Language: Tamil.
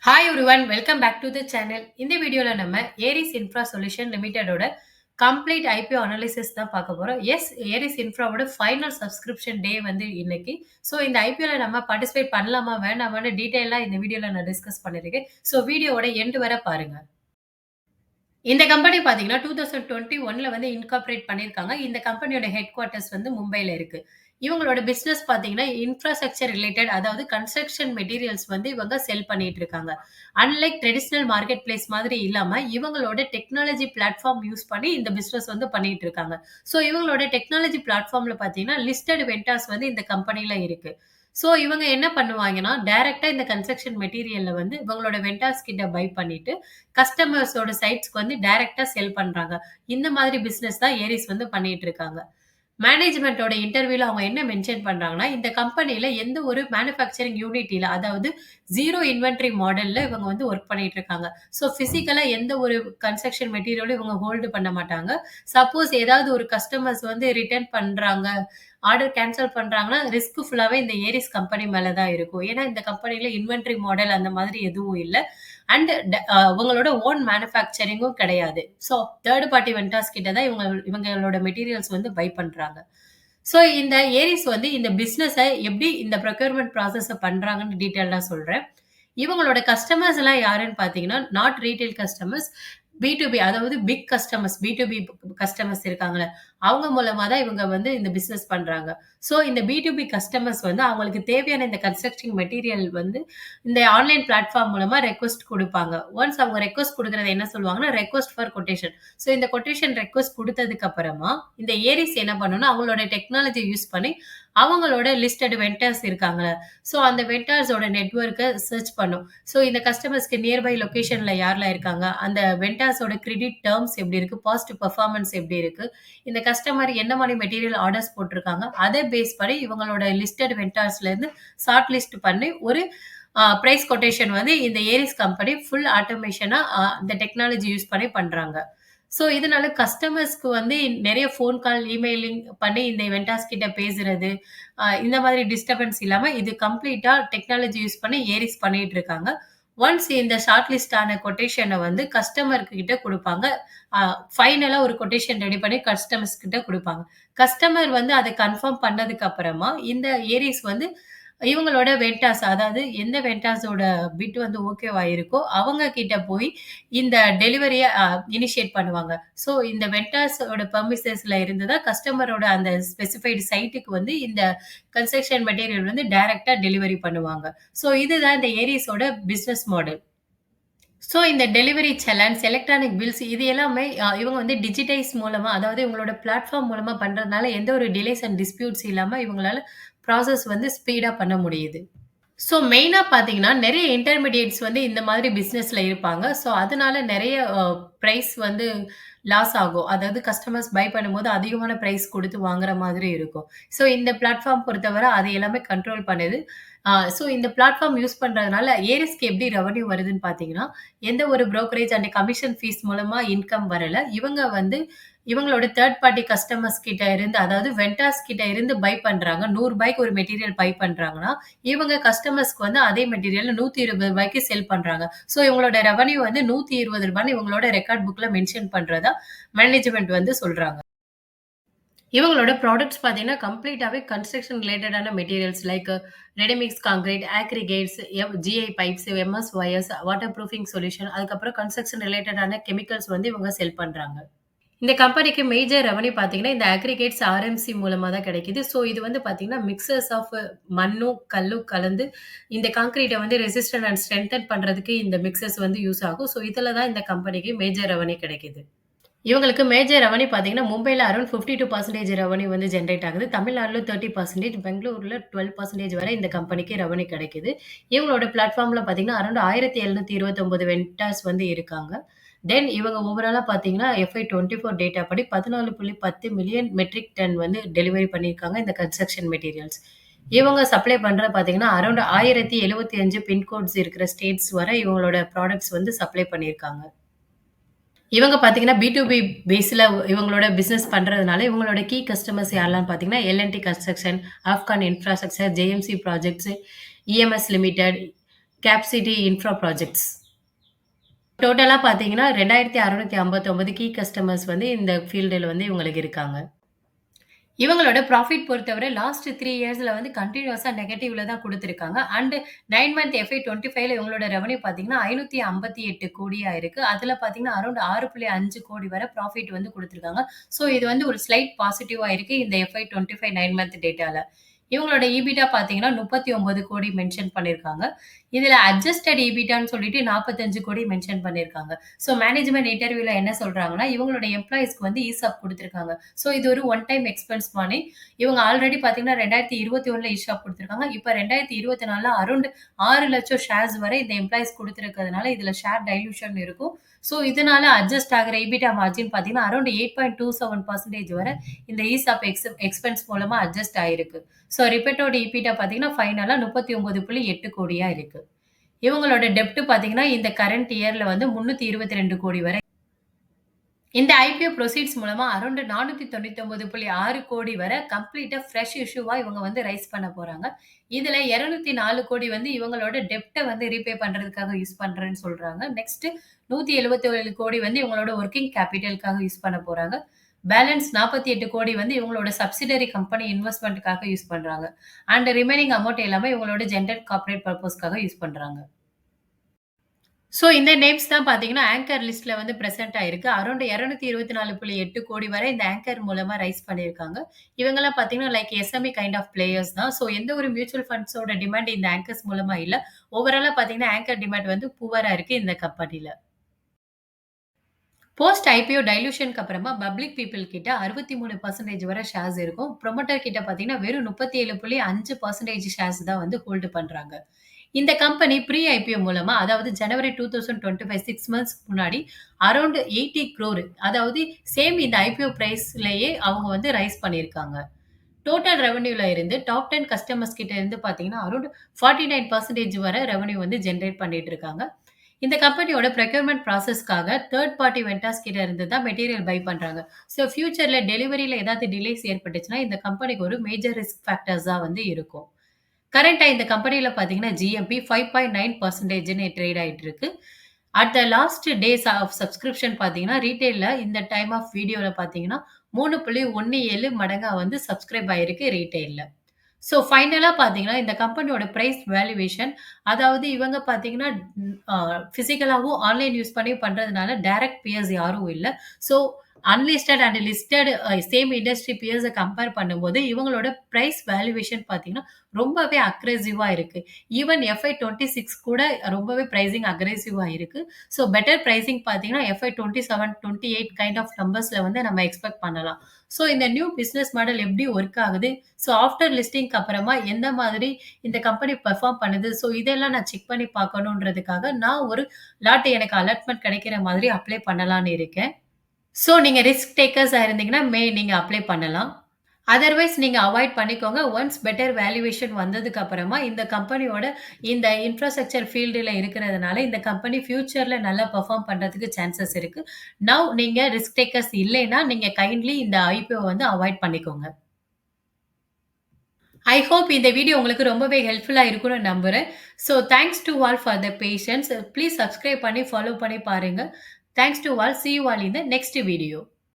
Hi everyone welcome back to the channel. இந்த வீடியோல நம்ம ஏரிஸ் இன்ஃப்ரா சொல்யூஷன் லிமிடெடோட கம்ப்ளீட் ஐபிஓ அனாலிசிஸ் தான் பார்க்க போறோம். எஸ், ஏரிஸ் இன்ஃப்ராவோட ஃபைனல் சப்ஸ்கிரிப்ஷன் டே வந்து இன்னைக்கு. ஸோ இந்த ஐபிஓல நம்ம பார்ட்டிசிபேட் பண்ணலாமா வேணாமான்னு டீட்டெயிலா இந்த வீடியோல நான் டிஸ்கஸ் பண்ணிருக்கேன். ஸோ வீடியோவோட எண்ட் வரை பாருங்க. இந்த கம்பெனி பார்த்தீங்கன்னா 2021ல வந்து இன்கார்ப்பரேட் பண்ணியிருக்காங்க. இந்த கம்பெனியோட ஹெட் குவார்ட்டர்ஸ் வந்து மும்பைல இருக்கு. இவங்களோட பிசினஸ் பார்த்தீங்கன்னா, இன்ஃப்ராஸ்ட்ரக்சர் ரிலேட்டட் அதாவது கன்ஸ்ட்ரக்ஷன் மெட்டீரியல்ஸ் வந்து இவங்க செல் பண்ணிட்டு இருக்காங்க. அன்லைக் ட்ரெடிஷனல் மார்க்கெட் பிளேஸ் மாதிரி இல்லாம, இவங்களோட டெக்னாலஜி பிளாட்ஃபார்ம் யூஸ் பண்ணி இந்த பிசினஸ் வந்து பண்ணிட்டு இருக்காங்க. ஸோ இவங்களோட டெக்னாலஜி பிளாட்ஃபார்ம்ல பார்த்தீங்கன்னா, லிஸ்டட் வெண்டார்ஸ் வந்து இந்த கம்பெனில இருக்கு. ஸோ இவங்க என்ன பண்ணுவாங்கன்னா, டைரக்ட்டா இந்த கன்ஸ்ட்ரக்ஷன் மெட்டீரியல்ல வந்து இவங்களோட வெண்டார்ஸ் கிட்ட பை பண்ணிட்டு, கஸ்டமர்ஸோட சைட்ஸ்க்கு வந்து டைரக்ட்டா செல் பண்றாங்க. இந்த மாதிரி பிசினஸ் தான் ஏரிஸ் வந்து பண்ணிட்டு இருக்காங்க. மேனேஜ்மென்ட்டோட இன்டர்வியூல அவங்க என்ன மென்ஷன் பண்றாங்கன்னா, இந்த கம்பெனில எந்த ஒரு மேனுஃபேக்சரிங் யூனிட் இல்ல. அதாவது 0 இன்வென்டரி மாடல்ல இவங்க வந்து வொர்க் பண்ணிட்டு இருக்காங்க. ஸோ பிசிக்கலா எந்த ஒரு கன்ஸ்ட்ரக்ஷன் மெட்டீரியலும் இவங்க ஹோல்டு பண்ண மாட்டாங்க. சப்போஸ் ஏதாவது ஒரு கஸ்டமர்ஸ் வந்து ரிட்டர்ன் பண்றாங்க, ஆர்டர் கேன்சல் பண்றாங்கன்னா, ரிஸ்க் ஃபுல்லாவே இந்த ஏரிஸ் கம்பெனி மேல தான் இருக்கும். ஏன்னா இந்த கம்பெனில இன்வென்டரி மாடல் அந்த மாதிரி எதுவும் இல்ல. அண்ட் இவங்களோட ஓன் மேனுஃபேக்சரிங்கும் கிடையாது. ஸோ தேர்ட் பார்ட்டி வெண்டார்ஸ் கிட்ட தான் இவங்களோட மெட்டீரியல்ஸ் வந்து பை பண்றாங்க. ஸோ இந்த ஏரிஸ் வந்து இந்த பிசினஸ எப்படி இந்த ப்ரொக்யூர்மென்ட் ப்ராசஸ பண்றாங்கன்னு டீட்டெயில்டா சொல்றேன். இவங்களோட கஸ்டமர்ஸ் எல்லாம் யாருன்னு பார்த்தீங்கன்னா, நாட் ரீட்டெயில் கஸ்டமர்ஸ், பி2பி அதாவது பிக் கஸ்டமர்ஸ், பி2பி கஸ்டமர்ஸ் இருக்காங்கல்ல, அவங்க மூலமா தான் இவங்க வந்து இந்த பிசினஸ் பண்றாங்க. ஸோ இந்த பி2பி கஸ்டமர்ஸ் வந்து அவங்களுக்கு தேவையான இந்த கன்ஸ்ட்ரக்ஷன் மெட்டீரியல் வந்து இந்த ஆன்லைன் பிளாட்ஃபார்ம் மூலமா ரெக்வெஸ்ட் குடுப்பாங்க. ஒன்ஸ் அவங்க ரெக்வெஸ்ட் குடுக்குறத என்ன சொல்லுவாங்கன்னா, ரெக்வெஸ்ட் ஃபார் கொட்டேஷன். ஸோ இந்த கொட்டேஷன் ரெக்வெஸ்ட் குடுத்ததுக்கு அப்புறமா, இந்த ஏரிஸ் என்ன பண்ணும்னா, அவங்களோட டெக்னாலஜி யூஸ் பண்ணி அவங்களோட லிஸ்டட் வெண்டர்ஸ் இருக்காங்கல்ல, ஸோ அந்த வெண்டர்ஸோட நெட்வொர்க்க சர்ச் பண்ணும். ஸோ இந்த கஸ்டமர்ஸ்க்கு நியர்பை லொகேஷன்ல யாரெல்லாம் இருக்காங்க, அந்த வெண்டர்ஸோட கிரெடிட் டெர்ம்ஸ் எப்படி இருக்கு, பாஸ்ட் பெர்ஃபார்மன்ஸ் எப்படி இருக்கு, இந்த கஸ்டமர் என்ன மாரி மெட்டீரியல் ஆர்டர்ஸ் போட்டிருக்காங்க, அத பேஸ் பண்ணி இவங்களோட லிஸ்டட் வெண்டர்ஸ்லேருந்து ஷார்ட் லிஸ்ட் பண்ணி ஒரு பிரைஸ் கொட்டேஷன் வந்து இந்த ஏரிஸ் கம்பெனி ஃபுல் ஆட்டோமேஷனா இந்த டெக்னாலஜி யூஸ் பண்ணி பண்றாங்க. ஸோ இதனால கஸ்டமர்ஸ்க்கு வந்து நெறைய ஃபோன் கால், இமெயிலிங் பண்ணி இந்த வெண்டார்ஸ் கிட்ட பேசுறது, இந்த மாதிரி டிஸ்டர்பன்ஸ் இல்லாம இது கம்ப்ளீட்டா டெக்னாலஜி யூஸ் பண்ணி ஏரிஸ் பண்ணிட்டு இருக்காங்க. ஒன்ஸ் இந்த ஷார்ட் லிஸ்ட் ஆன கொட்டேஷன வந்து கஸ்டமர் கிட்ட குடுப்பாங்க. அ ஃபைனலா ஒரு கொட்டேஷன் ரெடி பண்ணி கஸ்டமர்ஸ் கிட்ட குடுப்பாங்க. கஸ்டமர் வந்து அத கன்ஃபார்ம் பண்ணதுக்கு அப்புறமா, இந்த ஏரிஸ் வந்து இவங்களோட வெண்டார்ஸ் அதாவது எந்த வெண்டார்ஸோட பிட் வந்து ஓகேவா இருக்கோ, அவங்க கிட்ட போய் இந்த டெலிவரிய இனிஷியேட் பண்ணுவாங்க. ஸோ இந்த வெண்டார்ஸோட பெர்மிசஸ்ல இருந்து தான் கஸ்டமரோட அந்த ஸ்பெசிஃபைட் சைட்டுக்கு வந்து இந்த கன்ஸ்ட்ரக்ஷன் மெட்டீரியல் வந்து டைரக்ட்டா டெலிவரி பண்ணுவாங்க. ஸோ இதுதான் இந்த ஏரிஸோட பிசினஸ் மாடல். ஸோ இந்த டெலிவரி சலான்ஸ், எலக்ட்ரானிக் பில்ஸ் இது எல்லாமே இவங்க வந்து டிஜிடைஸ் மூலமா அதாவது இவங்களோட பிளாட்ஃபார்ம் மூலமா பண்றதுனால எந்த ஒரு டிலேஸ் அண்ட் டிஸ்பியூட்ஸ் இல்லாம இவங்களால ப்ராசஸ் வந்து ஸ்பீடா பண்ண முடியுது. ஸோ மெயினா பார்த்தீங்கன்னா, நெறைய இன்டர்மீடியேட்ஸ் வந்து இந்த மாதிரி பிசினஸ்ல இருப்பாங்க. ஸோ அதனால நெறைய பிரைஸ் வந்து லாஸ் ஆகும். அதாவது கஸ்டமர்ஸ் பை பண்ணும்போது அதிகமான பிரைஸ் குடுத்து வாங்குற மாதிரி இருக்கும். ஸோ இந்த பிளாட்ஃபார்ம் பொறுத்தவரை அது எல்லாமே கண்ட்ரோல் பண்ணுது. ஸோ இந்த பிளாட்ஃபார்ம் யூஸ் பண்றதுனால ஏரிஸ்க்கு எப்படி ரெவன்யூ வருதுன்னு பார்த்தீங்கன்னா, எந்த ஒரு புரோக்கரேஜ் அண்ட் கமிஷன் ஃபீஸ் மூலமா இன்கம் வரல. இவங்க வந்து இவங்களோட தேர்ட் பார்ட்டி கஸ்டமர்ஸ் கிட்ட இருந்து அதாவது வெண்டார்ஸ் கிட்ட இருந்து பை பண்றாங்க. ரூ. 100க்கு ஒரு மெட்டீரியல் பை பண்றாங்கன்னா, இவங்க கஸ்டமர்ஸ்க்கு வந்து அதே மெட்டீரியல் ரூ. 120க்கு செல் பண்றாங்க. ஸோ இவங்களோட ரெவன்யூ வந்து ரூ. 120ன்னு இவங்களோட ரெக்கார்ட் புக்ல மென்ஷன் பண்றதா மேனேஜ்மென்ட் வந்து சொல்றாங்க. இவங்களோட ப்ராடக்ட்ஸ் பார்த்தீங்கன்னா, கம்ப்ளீட்டாவே கன்ஸ்ட்ரக்ஷன் ரிலேட்டடான materials like ready mix concrete, aggregates, GI pipes, MS wires, water proofing solution அதுக்கப்புறம் கன்ஸ்ட்ரக்ஷன் ரிலேட்டடான கெமிக்கல்ஸ் வந்து இவங்க செல் பண்றாங்க. இந்த கம்பெனிக்கு மேஜர் ரெவன்யூ பார்த்தீங்கன்னா, இந்த அக்ரிகேட்ஸ் ஆர்எம்சி மூலமா தான் கிடைக்குது. ஸோ இது வந்து பார்த்தீங்கன்னா, மிக்சர்ஸ் ஆஃப் மண்ணும், கல்லும் கலந்து இந்த கான்கிரீட்ட வந்து ரெசிஸ்டன்ட் அண்ட் ஸ்ட்ரெங்தன் பண்றதுக்கு இந்த மிக்சர்ஸ் வந்து யூஸ் ஆகும். ஸோ இதுல தான் இந்த கம்பெனிக்கு மேஜர் ரெவன்யூ கிடைக்குது. இவங்களுக்கு மேஜர் ரெவன்யூ பார்த்தீங்கன்னா, மும்பைல அரவுண்ட் 52% ரெவன்யூ வந்து ஜெனரேட் ஆகுது. தமிழ்நாடுல 30%, பெங்களூர்ல 12% வரை இந்த கம்பெனிக்கு ரெவன்யூ கிடைக்குது. இவங்களோட பிளாட்ஃபார்ம்ல பார்த்தீங்கன்னா, அரவுண்ட் 1729 வெண்டார்ஸ் வந்து இருக்காங்க. தென் இவங்க ஓவராலா பார்த்தீங்கன்னா, FY 24 டேட்டா படி 14.10 மில்லியன் மெட்ரிக் டன் வந்து டெலிவரி பண்ணியிருக்காங்க இந்த கன்ஸ்ட்ரக்ஷன் மெட்டீரியல்ஸ். இவங்க சப்ளை பண்றது பார்த்தீங்கன்னா, அரவுண்ட் 1075 பின்கோட்ஸ் இருக்கிற ஸ்டேட்ஸ் வரை இவங்களோட ப்ராடக்ட்ஸ் வந்து சப்ளை பண்ணியிருக்காங்க. இவங்க பார்த்தீங்கன்னா, பி2பி பேஸ்ல இவங்களோட பிசினஸ் பண்றதுனால, இவங்களோட கீ கஸ்டமர்ஸ் யாரெல்லாம் பார்த்தீங்கன்னா, L and T construction, Afcons infrastructure, JMC projects, EMS limited, capacity infra projects. டோட்டலா பார்த்தீங்கன்னா 2659 கீ கஸ்டமர்ஸ் வந்து இந்த ஃபீல்டுல வந்து இவங்களுக்கு இருக்காங்க. இவங்களோட ப்ராஃபிட் பொறுத்தவரை லாஸ்ட் 3 இயர்ஸ்ல வந்து கன்டினியூஸா நெகட்டிவ்ல தான் குடுத்துருக்காங்க. அண்ட் 9 மந்த் FY 25ல இவங்களோட ரெவென்யூ பார்த்தீங்கன்னா, 558 கோடியா இருக்கு. அதுல பார்த்தீங்கன்னா, அரவுண்ட் 6.5 கோடி வரை ப்ராஃபிட் வந்து குடுத்துருக்காங்க. ஸோ இது வந்து ஒரு ஸ்லைட் பாசிட்டிவா இருக்கு இந்த FY 25 9 மந்த் டேட்டால. இவங்களோட EBITDA பார்த்தீங்கன்னா, 39 கோடி மென்ஷன் பண்ணியிருக்காங்க. இதுல அட்ஜஸ்டட் EBITDAன்னு சொல்லிட்டு 45 கோடி மென்ஷன் பண்ணியிருக்காங்க. ஸோ மேனேஜ்மென்ட் இன்டர்வியூல என்ன சொல்றாங்கன்னா, இவங்களோட எம்ப்ளாயீஸ்க்கு வந்து ESOP குடுத்துருக்காங்க. ஸோ இது ஒரு ஒன் டைம் எக்ஸ்பென்ஸ் மானி. இவங்க ஆல்ரெடி பார்த்தீங்கன்னா 2021ல ESOP குடுத்துருக்காங்க. இப்ப 2024ல அரவுண்ட் 6,00,000 ஷேர்ஸ் வரை இந்த எம்ப்ளாயீஸ் குடுத்துருக்கிறதுனால, இதுல ஷேர் டைல்யூஷன் இருக்கும். ஸோ இதனால அட்ஜஸ்ட் ஆகுற EBITDA மார்ஜின் பார்த்தீங்கன்னா, அரவுண்ட் 8.27% வரை இந்த ESOP எக்ஸ்பென்ஸ் மூலமா அட்ஜஸ்ட் ஆயிருக்கு. ஸோ ரிப்போர்ட்டோட EBITDA பார்த்தீங்கன்னா, ஃபைனலா 39.8 கோடியா இருக்கு. இவங்களோட டெப்ட் பார்த்தீங்கன்னா, இந்த கரண்ட் இயர்ல வந்து 322 கோடி வரை. இந்த IPO புரோசீட்ஸ் மூலமா அரவுண்ட் 499.6 கோடி வரை கம்ப்ளீட்டா ஃப்ரெஷ் இஷ்யூவா இவங்க வந்து ரைஸ் பண்ண போறாங்க. இதுல 204 கோடி வந்து இவங்களோட டெப்ட்ட வந்து ரீபே பண்றதுக்காக யூஸ் பண்றேன்னு சொல்றாங்க. நெக்ஸ்ட் 177 கோடி வந்து இவங்களோட வொர்க்கிங் கேப்பிட்டலுக்காக யூஸ் பண்ண போறாங்க. பேலன்ஸ் 48 கோடி வந்து இவங்களோட சப்சிடரி கம்பெனி இன்வெஸ்ட்மென்ட்க்காக யூஸ் பண்றாங்க. அண்ட் ரிமைனிங் அமௌண்ட் எல்லாமே இவங்களோட ஜெனரல் கார்ப்பரேட் பர்ப்பஸ்க்காக யூஸ் பண்றாங்க. ஸோ இந்த நேம்ஸ் தான் பார்த்தீங்கன்னா, ஆங்கர் லிஸ்ட்ல வந்து பிரசென்ட் ஆயிருக்கு. அரவுண்ட் 224.8 கோடி வரை இந்த ஆங்கர் மூலமா ரைஸ் பண்ணியிருக்காங்க. இவங்கலாம் பார்த்தீங்கன்னா, like SME kind of players தான். ஸோ எந்த ஒரு மியூச்சுவல் ஃபண்ட்ஸோட டிமாண்ட் இந்த ஆங்கர்ஸ் மூலமா இல்ல. ஓவராலா பார்த்தீங்கன்னா, ஆங்கர் டிமாண்ட் வந்து புவரா இருக்கு இந்த கம்பெனில. போஸ்ட் ஐபிஓ டைல்யூஷன்க்கு அப்புறமா பப்ளிக் பீப்பிள் கிட்ட 63% வரை ஷேர்ஸ் இருக்கும். புரமோட்டர் கிட்ட பார்த்தீங்கன்னா, வெறும் 37.5% ஷேர்ஸ் தான் வந்து ஹோல்டு பண்றாங்க. இந்த கம்பெனி ப்ரீ ஐபிஓ மூலமா அதாவது ஜனவரி 2025 6 மந்த்ஸ்க்கு முன்னாடி அரவுண்ட் 80 crore அதாவது சேம் இந்த ஐபிஓ பிரைஸ்லயே அவங்க வந்து ரைஸ் பண்ணியிருக்காங்க. டோட்டல் ரெவென்யூல இருந்து டாப் 10 கஸ்டமர்ஸ் கிட்ட இருந்து பார்த்தீங்கன்னா, அரவுண்ட் 49% வரை ரெவென்யூ வந்து ஜெனரேட் பண்ணிட்டு இருக்காங்க. இந்த கம்பெனியோட ப்ரொக்யூர்மென்ட் ப்ராசஸ்க்காக தேர்ட் பார்ட்டி வெண்டார்ஸ் கிட்ட இருந்து தான் மெட்டீரியல் பை பண்றாங்க. ஸோ ஃபியூச்சர்ல டெலிவரியில ஏதாவது டிலேஸ் ஏற்பட்டுச்சுன்னா, இந்த கம்பெனிக்கு ஒரு மேஜர் ரிஸ்க் ஃபேக்டர்ஸா வந்து இருக்கும். கரண்ட்டா இந்த கம்பெனில பார்த்தீங்கன்னா, GMP 5.9%ன்னு ட்ரேட் ஆயிட்டு இருக்கு. At the last days of subscription பார்த்தீங்கன்னா, ரீட்டெயில்ல இந்த டைம் ஆஃப் வீடியோல பார்த்தீங்கன்னா, 3.17 மடங்கா வந்து சப்ஸ்கிரைப் ஆயிருக்கு ரீட்டெயில்ல. ஸோ ஃபைனலா பார்த்தீங்கன்னா, இந்த கம்பெனியோட பிரைஸ் வேல்யூவேஷன் அதாவது இவங்க பார்த்தீங்கன்னா, பிசிக்கலாவும் ஆன்லைன் யூஸ் பண்ணி பண்றதுனால டைரக்ட் பியர்ஸ் யாரும் இல்ல. So unlisted and listed same industry peers compare பண்ணும்போது, இவங்களோட பிரைஸ் வேல்யூவேஷன் பார்த்தீங்கன்னா, ரொம்பவே அக்ரெசிவா இருக்கு. ஈவன் FY 26 கூட ரொம்பவே பிரைசிங் அக்ரெசிவா இருக்கு. ஸோ பெட்டர் பிரைசிங் பார்த்தீங்கன்னா, FY 27, 28 கைண்ட் ஆஃப் நம்பர்ஸ்ல வந்து நம்ம எக்ஸ்பெக்ட் பண்ணலாம். ஸோ இந்த நியூ பிசினஸ் மாடல் எப்படி ஒர்க் ஆகுது? ஸோ ஆஃப்டர் லிஸ்டிங்க்கு அப்புறமா எந்த மாதிரி இந்த கம்பெனி பெர்ஃபார்ம் பண்ணுது? ஸோ இதெல்லாம் நான் செக் பண்ணி பார்க்கணுன்றதுக்காக, நான் ஒரு லாட் எனக்கு அலாட்மென்ட் கிடைக்கிற மாதிரி அப்ளை பண்ணலான்னு இருக்கேன். ஸோ நீங்க ரிஸ்க் டேக்கர்ஸா இருந்தீங்கன்னா, நீங்க அப்ளை பண்ணலாம். அதர்வைஸ் நீங்க அவாய்ட் பண்ணிக்கோங்க. ஒன்ஸ் பெட்டர் வேல்யூவேஷன் வந்ததுக்கு அப்புறமா, இந்த கம்பெனியோட இந்த இன்ஃப்ராஸ்ட்ரக்சர் ஃபீல்டுல இருக்கிறதுனால, இந்த கம்பெனி ஃபியூச்சர்ல நல்லா பெர்ஃபார்ம் பண்றதுக்கு சான்சஸ் இருக்கு. நவ் நீங்க ரிஸ்க் டேக்கர்ஸ் இல்லைன்னா, நீங்க கைண்ட்லி இந்த ஐபிஓ வந்து அவாய்ட் பண்ணிக்கோங்க. ஐ ஹோப் இந்த வீடியோ உங்களுக்கு ரொம்பவே ஹெல்ப்ஃபுல்லா இருக்கும்னு நம்புறேன். So thanks to all for the patience. Please subscribe பண்ணி, ஃபாலோ பண்ணி பாருங்க. Thanks to all. See you all in the next video.